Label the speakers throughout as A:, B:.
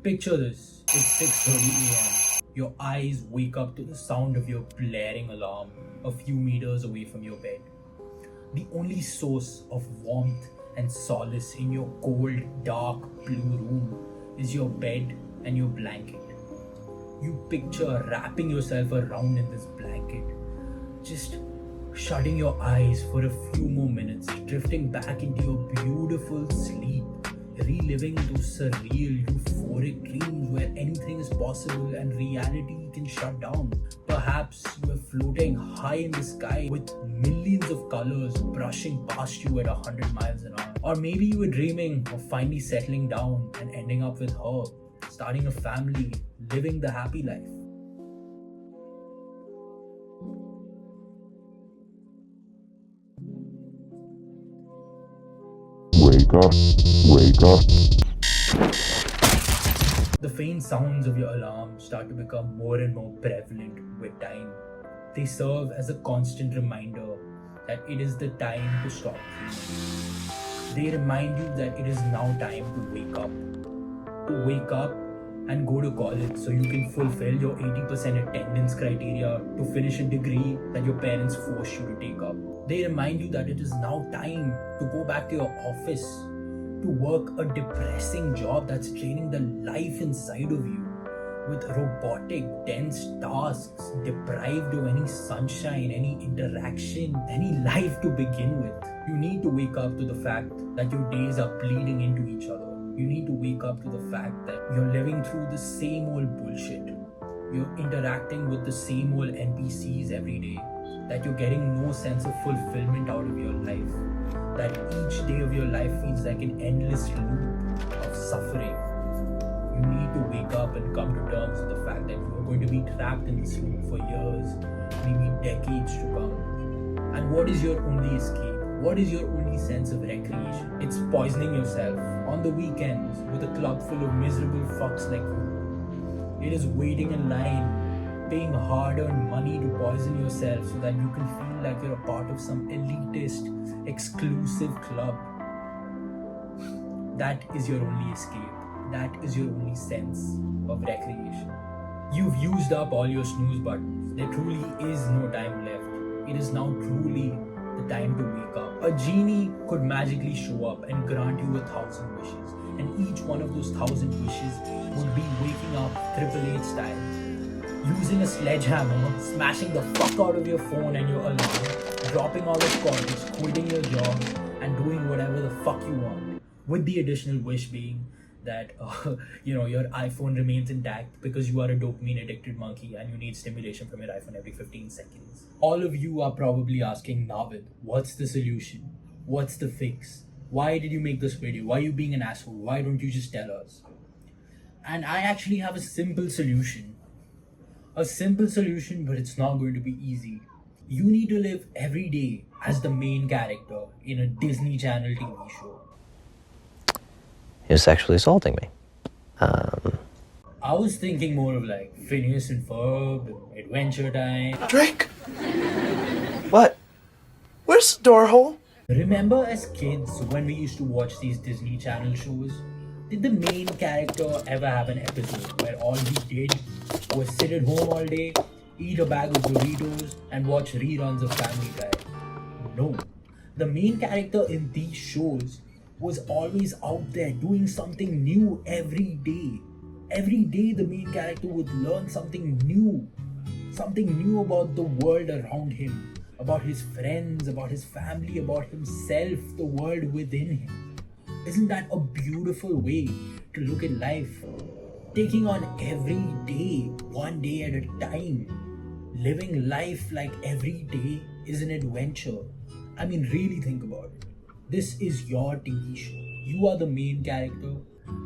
A: Picture this. It's 6:30 a.m. Your eyes wake up to the sound of your blaring alarm a few meters away from your bed. The only source of warmth and solace in your cold, dark blue room is your bed and your blanket. You picture wrapping yourself around in this blanket, just shutting your eyes for a few more minutes, drifting back into your beautiful sleep, reliving those surreal, euphoric dreams where anything is possible and reality can shut down. Perhaps you are floating high in the sky with millions of colors brushing past you at 100 miles an hour. Or maybe you were dreaming of finally settling down and ending up with her, starting a family, living the happy life.
B: Wake up, wake up.
A: The faint sounds of your alarm start to become more and more prevalent with time. They serve as a constant reminder that it is the time to stop dreaming. They remind you that it is now time to wake up. To wake up and go to college so you can fulfill your 80% attendance criteria to finish a degree that your parents forced you to take up. They remind you that it is now time to go back to your office, to work a depressing job that's draining the life inside of you with robotic, dense tasks, deprived of any sunshine, any interaction, any life to begin with. You need to wake up to the fact that your days are bleeding into each other. You need to wake up to the fact that you're living through the same old bullshit. You're interacting with the same old NPCs every day. That you're getting no sense of fulfillment out of your life. That each day of your life feels like an endless loop of suffering. You need to wake up and come to terms with the fact that you're going to be trapped in this loop for years, maybe decades to come. And what is your only escape? What is your only sense of recreation? It's poisoning yourself on the weekends with a club full of miserable fucks like you. It is waiting in line, paying hard-earned money to poison yourself so that you can feel like you're a part of some elitist, exclusive club. That is your only escape. That is your only sense of recreation. You've used up all your snooze buttons. There truly is no time left. It is now truly the time to wake up. A genie could magically show up and grant you 1,000 wishes, and each one of those 1,000 wishes would be waking up Triple H style, using a sledgehammer, smashing the fuck out of your phone and your alarm, dropping out of college, quitting your job, and doing whatever the fuck you want. With the additional wish being that your iPhone remains intact because you are a dopamine addicted monkey and you need stimulation from your iPhone every 15 seconds. All of you are probably asking, Navid, what's the solution? What's the fix? Why did you make this video? Why are you being an asshole? Why don't you just tell us? And I actually have a simple solution. A simple solution, but it's not going to be easy. You need to live every day as the main character in a Disney Channel TV show.
C: He was sexually assaulting me.
A: I was thinking more of like Phineas and Ferb, Adventure Time.
D: Drake! What? Where's the door hole?
A: Remember as kids when we used to watch these Disney Channel shows? Did the main character ever have an episode where all he did was sit at home all day, eat a bag of Doritos, and watch reruns of Family Guy? No. The main character in these shows was always out there doing something new every day. Every day the main character would learn something new about the world around him, about his friends, about his family, about himself, the world within him. Isn't that a beautiful way to look at life? Taking on every day, one day at a time. Living life like every day is an adventure. I mean, really think about it. This is your TV show. You are the main character.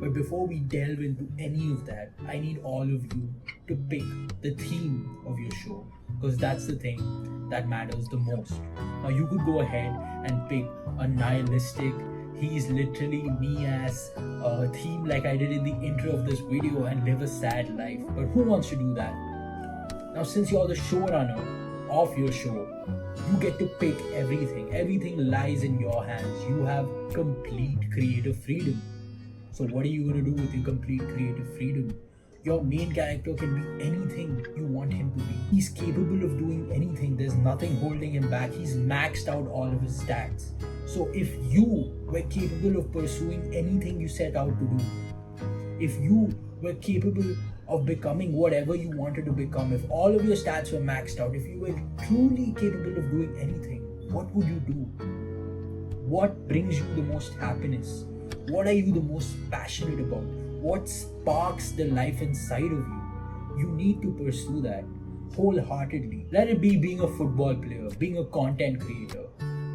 A: But before we delve into any of that, I need all of you to pick the theme of your show. Because that's the thing that matters the most. Now you could go ahead and pick a nihilistic, he's literally me ass theme like I did in the intro of this video and live a sad life. But who wants to do that? Now since you're the showrunner of your show, you get to pick everything. Everything lies in your hands. You have complete creative freedom. So what are you going to do with your complete creative freedom? Your main character can be anything you want him to be. He's capable of doing anything. There's nothing holding him back. He's maxed out all of his stats. So if you were capable of pursuing anything you set out to do, if you were capable of becoming whatever you wanted to become, if all of your stats were maxed out, if you were truly capable of doing anything, what would you do? What brings you the most happiness? What are you the most passionate about? What sparks the life inside of you? You need to pursue that wholeheartedly. Let it be being a football player, being a content creator,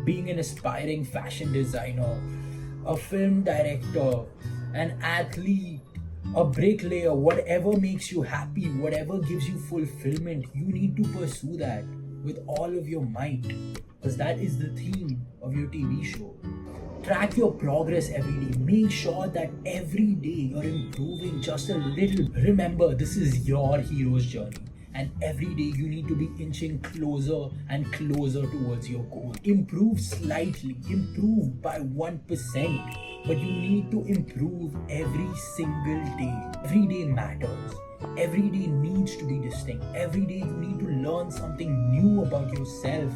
A: being an aspiring fashion designer, a film director, an athlete, a bricklayer. Whatever makes you happy, whatever gives you fulfillment, you need to pursue that with all of your might, because that is the theme of your TV show. Track your progress every day. Make sure that every day you're improving just a little. Remember, this is your hero's journey, and every day you need to be inching closer and closer towards your goal. Improve slightly, improve by 1%, but you need to improve every single day. Every day matters. Every day needs to be distinct. Every day you need to learn something new about yourself.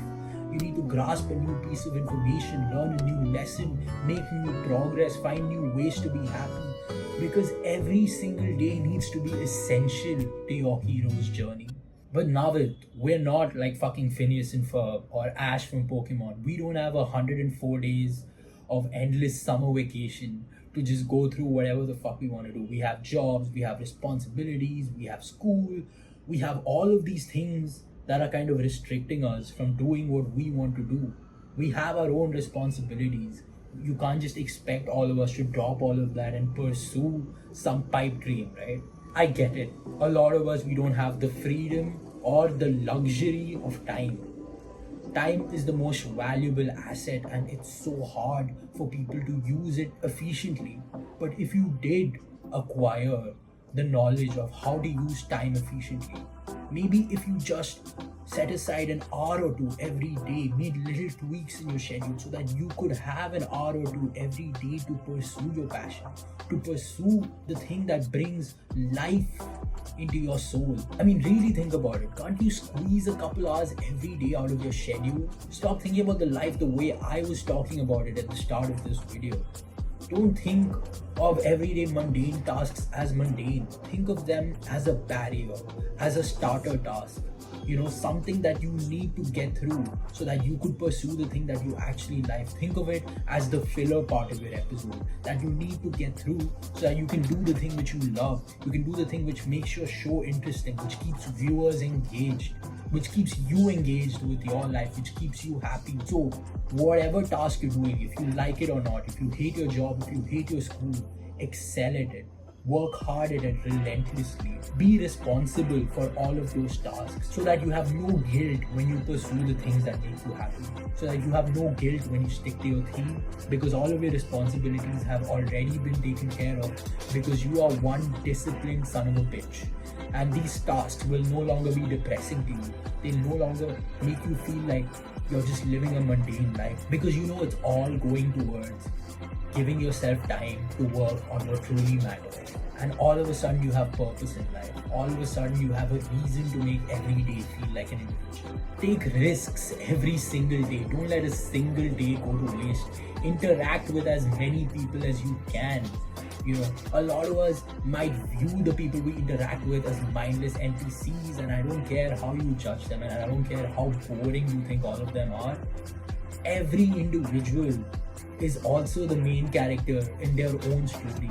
A: You need to grasp a new piece of information, learn a new lesson, make new progress, find new ways to be happy. Because every single day needs to be essential to your hero's journey. But Navid, we're not like fucking Phineas and Ferb or Ash from Pokemon. We don't have 104 days of endless summer vacation to just go through whatever the fuck we want to do. We have jobs, we have responsibilities, we have school, we have all of these things that are kind of restricting us from doing what we want to do. We have our own responsibilities. You can't just expect all of us to drop all of that and pursue some pipe dream, right? I get it. A lot of us, we don't have the freedom or the luxury of time. Time is the most valuable asset, and it's so hard for people to use it efficiently. But if you did acquire the knowledge of how to use time efficiently, maybe if you just set aside an hour or two every day, made little tweaks in your schedule so that you could have an hour or two every day to pursue your passion, to pursue the thing that brings life into your soul. I mean, really think about it. Can't you squeeze a couple hours every day out of your schedule? Stop thinking about the life the way I was talking about it at the start of this video. Don't think of everyday mundane tasks as mundane. Think of them as a barrier, as a starter task. You know, something that you need to get through so that you could pursue the thing that you actually like. Think of it as the filler part of your episode that you need to get through so that you can do the thing which you love. You can do the thing which makes your show interesting, which keeps viewers engaged, which keeps you engaged with your life, which keeps you happy. So whatever task you're doing, if you like it or not, if you hate your job, if you hate your school, excel at it. Work hard at it relentlessly. Be responsible for all of those tasks so that you have no guilt when you pursue the things that make you happy. So that you have no guilt when you stick to your theme, because all of your responsibilities have already been taken care of, because you are one disciplined son of a bitch. And these tasks will no longer be depressing to you. They'll no longer make you feel like you're just living a mundane life, because you know it's all going towards giving yourself time to work on what truly matters. And all of a sudden you have purpose in life. All of a sudden you have a reason to make every day feel like an individual. Take risks every single day. Don't let a single day go to waste. Interact with as many people as you can. You know, a lot of us might view the people we interact with as mindless NPCs, and I don't care how you judge them, and I don't care how boring you think all of them are. Every individual is also the main character in their own story.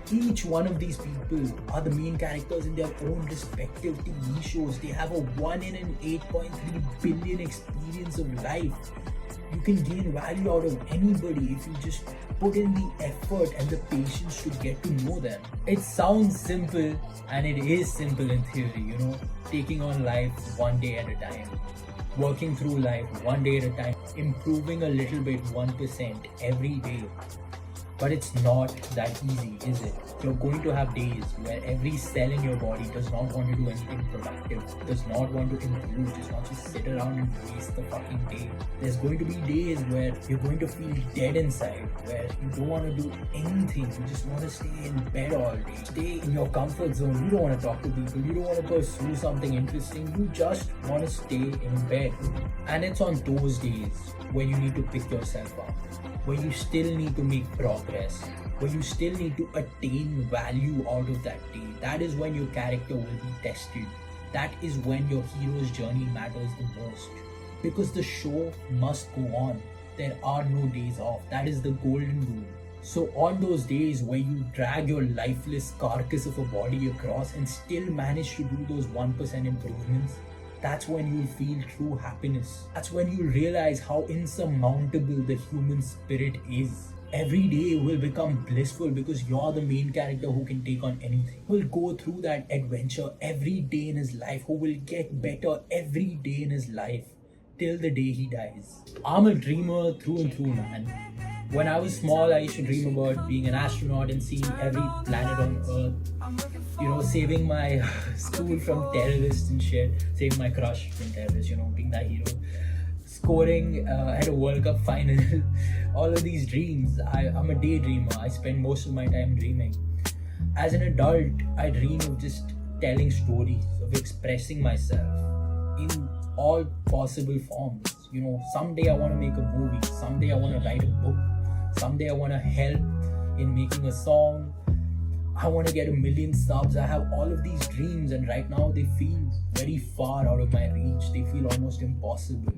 A: Each one of these people are the main characters in their own respective TV shows. They have a 1 in an 8.3 billion experience of life. You can gain value out of anybody if you just put in the effort and the patience to get to know them. It sounds simple, and it is simple in theory, you know, taking on life one day at a time. Working through life one day at a time, improving a little bit, 1% every day. But it's not that easy, is it? You're going to have days where every cell in your body does not want to do anything productive, does not want to improve, just wants to sit around and waste the fucking day. There's going to be days where you're going to feel dead inside, where you don't want to do anything, you just want to stay in bed all day, stay in your comfort zone, you don't want to talk to people, you don't want to pursue something interesting, you just want to stay in bed. And it's on those days where you need to pick yourself up, where you still need to make progress, where you still need to attain value out of that day. That is when your character will be tested. That is when your hero's journey matters the most. Because the show must go on. There are no days off. That is the golden rule. So on those days where you drag your lifeless carcass of a body across and still manage to do those 1% improvements, that's when you'll feel true happiness. That's when you'll realize how insurmountable the human spirit is. Every day will become blissful because you're the main character who can take on anything. Who will go through that adventure every day in his life, who will get better every day in his life till the day he dies. I'm a dreamer through and through, man. When I was small, I used to dream about being an astronaut and seeing every planet on Earth. You know, saving my school from terrorists and shit. Saving my crush from terrorists, you know, being that hero. Scoring at a World Cup final. All of these dreams. I'm a daydreamer. I spend most of my time dreaming. As an adult, I dream of just telling stories, of expressing myself in all possible forms. You know, someday I want to make a movie. Someday I want to write a book. Someday I want to help in making a song. I want to get 1 million subs. I have all of these dreams, and right now they feel very far out of my reach. They feel almost impossible,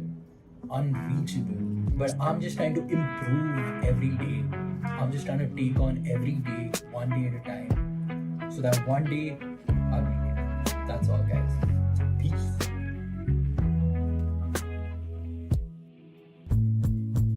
A: unreachable. But I'm just trying to improve every day. I'm just trying to take on every day, one day at a time, so that one day I'll make it. That's all, guys. Peace.